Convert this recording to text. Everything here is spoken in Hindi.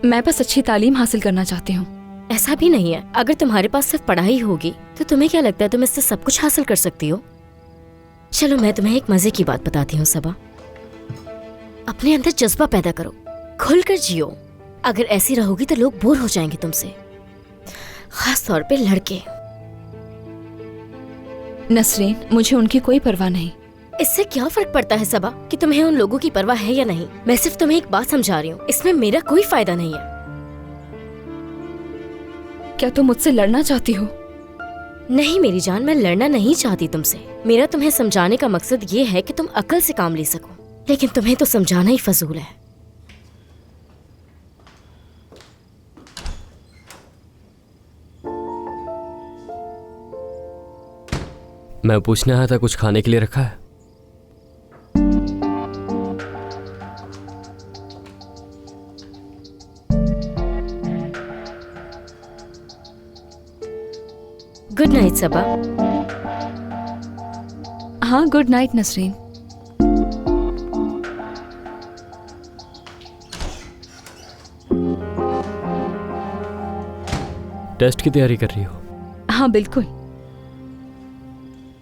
मैं बस अच्छी तालीम हासिल करना चाहती हूँ। ऐसा भी नहीं है, अगर तुम्हारे पास सिर्फ पढ़ाई होगी तो तुम्हें क्या लगता है तुम इससे सब कुछ हासिल कर सकती हो? चलो मैं तुम्हें एक मजे की बात बताती हूँ सबा। अपने अंदर जज्बा पैदा करो, खुलकर जियो। अगर ऐसी रहोगी तो लोग बोर हो जाएंगे तुमसे, खास तौर पे लड़के। नसरीन, मुझे उनकी कोई परवाह नहीं। इससे क्या फर्क पड़ता है सबा कि तुम्हें उन लोगों की परवाह है या नहीं? मैं सिर्फ तुम्हें एक बात समझा रही हूँ, इसमें मेरा कोई फायदा नहीं है। क्या तुम मुझसे लड़ना चाहती हो? नहीं मेरी जान, मैं लड़ना नहीं चाहती तुमसे। मेरा तुम्हें समझाने का मकसद ये है कि तुम अक्ल से काम ले सको, लेकिन तुम्हें तो समझाना ही फजूल है। मैं पूछने आया था, कुछ खाने के लिए रखा है? गुड नाइट सबा। हाँ, गुड नाइट नसरीन। टेस्ट की तैयारी कर रही हो? हाँ बिल्कुल।